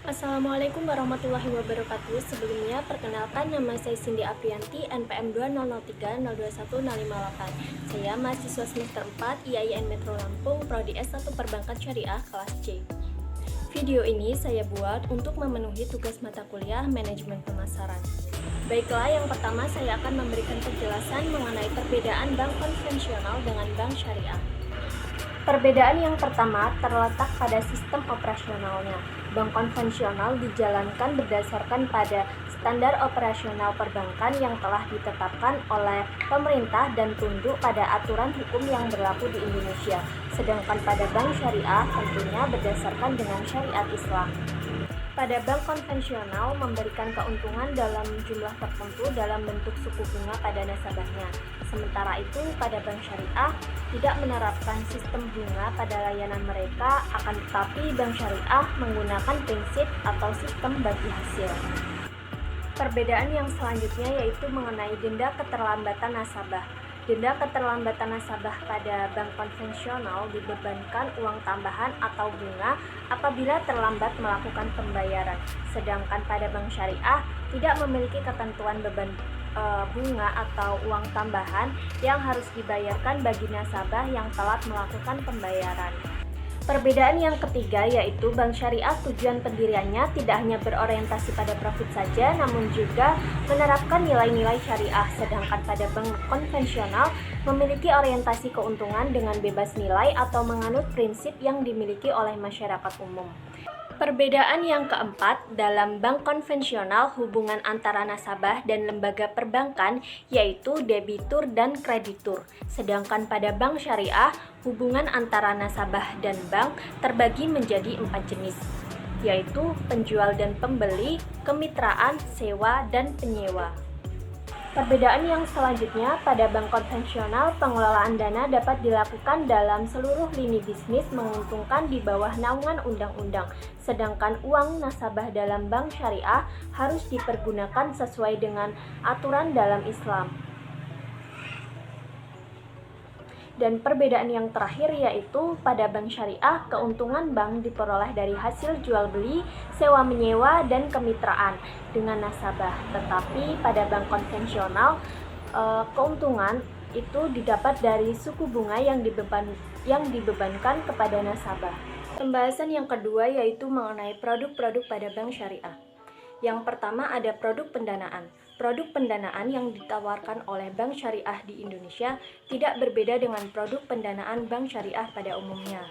Assalamualaikum warahmatullahi wabarakatuh. Sebelumnya, perkenalkan nama saya Cindy Aprianti, NPM 200302158. Saya mahasiswa semester 4 IAIN Metro Lampung, Prodi S1 Perbankan Syariah, kelas C. Video ini saya buat untuk memenuhi tugas mata kuliah Manajemen Pemasaran. Baiklah, yang pertama saya akan memberikan penjelasan mengenai perbedaan bank konvensional dengan bank syariah. Perbedaan yang pertama terletak pada sistem operasionalnya. Bank konvensional dijalankan berdasarkan pada standar operasional perbankan yang telah ditetapkan oleh pemerintah dan tunduk pada aturan hukum yang berlaku di Indonesia. Sedangkan pada bank syariah tentunya berdasarkan dengan syariat Islam. Pada bank konvensional memberikan keuntungan dalam jumlah tertentu dalam bentuk suku bunga pada nasabahnya. Sementara itu pada bank syariah tidak menerapkan sistem bunga pada layanan mereka, akan tetapi bank syariah menggunakan prinsip atau sistem bagi hasil. Perbedaan yang selanjutnya yaitu mengenai denda keterlambatan nasabah. Denda keterlambatan nasabah pada bank konvensional dibebankan uang tambahan atau bunga apabila terlambat melakukan pembayaran. Sedangkan pada bank syariah tidak memiliki ketentuan beban bunga atau uang tambahan yang harus dibayarkan bagi nasabah yang telat melakukan pembayaran. Perbedaan yang ketiga yaitu bank syariah tujuan pendiriannya tidak hanya berorientasi pada profit saja, namun juga menerapkan nilai-nilai syariah, sedangkan pada bank konvensional memiliki orientasi keuntungan dengan bebas nilai atau menganut prinsip yang dimiliki oleh masyarakat umum. Perbedaan yang keempat, dalam bank konvensional hubungan antara nasabah dan lembaga perbankan yaitu debitur dan kreditur. Sedangkan pada bank syariah, hubungan antara nasabah dan bank terbagi menjadi 4 jenis, yaitu penjual dan pembeli, kemitraan, sewa, dan penyewa. Perbedaan yang selanjutnya, pada bank konvensional pengelolaan dana dapat dilakukan dalam seluruh lini bisnis menguntungkan di bawah naungan undang-undang, sedangkan uang nasabah dalam bank syariah harus dipergunakan sesuai dengan aturan dalam Islam. Dan perbedaan yang terakhir yaitu pada bank syariah, keuntungan bank diperoleh dari hasil jual beli, sewa menyewa, dan kemitraan dengan nasabah. Tetapi pada bank konvensional, keuntungan itu didapat dari suku bunga yang dibebankan kepada nasabah. Pembahasan yang kedua yaitu mengenai produk-produk pada bank syariah. Yang pertama ada produk pendanaan. Produk pendanaan yang ditawarkan oleh bank syariah di Indonesia tidak berbeda dengan produk pendanaan bank syariah pada umumnya,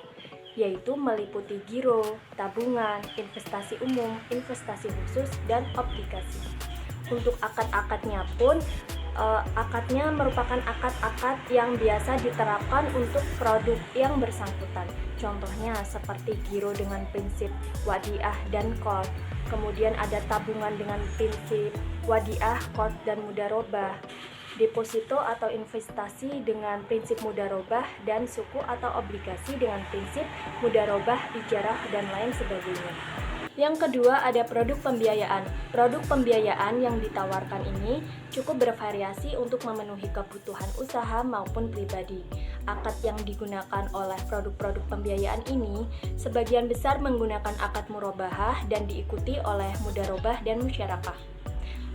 yaitu meliputi giro, tabungan, investasi umum, investasi khusus, dan obligasi. Untuk akad-akadnya pun, akadnya merupakan akad-akad yang biasa diterapkan untuk produk yang bersangkutan. Contohnya seperti giro dengan prinsip wadiah dan qard. Kemudian ada tabungan dengan prinsip wadiah, qard, dan mudharabah. Deposito atau investasi dengan prinsip mudharabah, dan suku atau obligasi dengan prinsip mudharabah, ijarah, dan lain sebagainya. Yang kedua ada produk pembiayaan. Produk pembiayaan yang ditawarkan ini cukup bervariasi untuk memenuhi kebutuhan usaha maupun pribadi. Akad yang digunakan oleh produk-produk pembiayaan ini sebagian besar menggunakan akad murabahah dan diikuti oleh mudharabah dan musyarakah.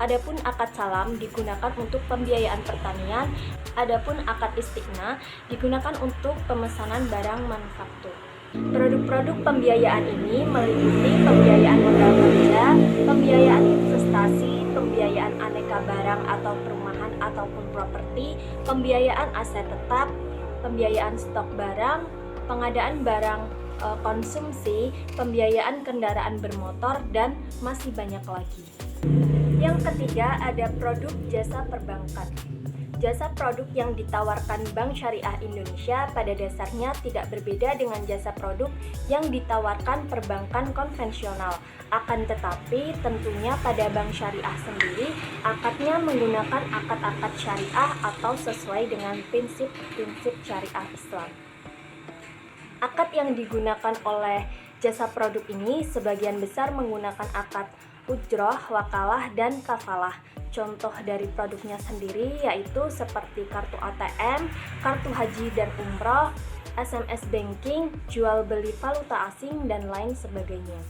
Adapun akad salam digunakan untuk pembiayaan pertanian, adapun akad istighna digunakan untuk pemesanan barang manufaktur. Produk-produk pembiayaan ini meliputi pembiayaan modal kerja, pembiayaan investasi, pembiayaan aneka barang atau perumahan ataupun properti, pembiayaan aset tetap, pembiayaan stok barang, pengadaan barang konsumsi, pembiayaan kendaraan bermotor, dan masih banyak lagi. Yang ketiga ada produk jasa perbankan. Jasa produk yang ditawarkan Bank Syariah Indonesia pada dasarnya tidak berbeda dengan jasa produk yang ditawarkan perbankan konvensional. Akan tetapi tentunya pada Bank Syariah sendiri akadnya menggunakan akad-akad syariah atau sesuai dengan prinsip-prinsip syariah Islam. Akad yang digunakan oleh jasa produk ini sebagian besar menggunakan akad ujroh, wakalah, dan kafalah. Contoh dari produknya sendiri yaitu seperti kartu ATM, kartu haji dan umroh, SMS banking, jual beli valuta asing, dan lain sebagainya.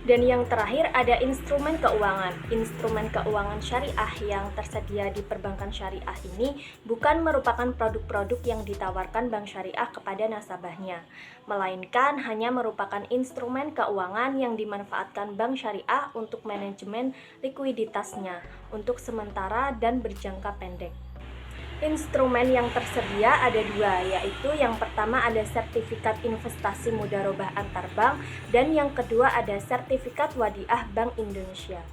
Dan yang terakhir ada instrumen keuangan. Instrumen keuangan syariah yang tersedia di perbankan syariah ini bukan merupakan produk-produk yang ditawarkan bank syariah kepada nasabahnya, melainkan hanya merupakan instrumen keuangan yang dimanfaatkan bank syariah untuk manajemen likuiditasnya untuk sementara dan berjangka pendek. Instrumen yang tersedia ada dua, yaitu yang pertama ada sertifikat investasi mudharabah antar bank dan yang kedua ada sertifikat wadiah Bank Indonesia.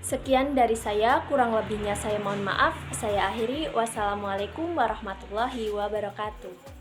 Sekian dari saya, kurang lebihnya saya mohon maaf. Saya akhiri. Wassalamualaikum warahmatullahi wabarakatuh.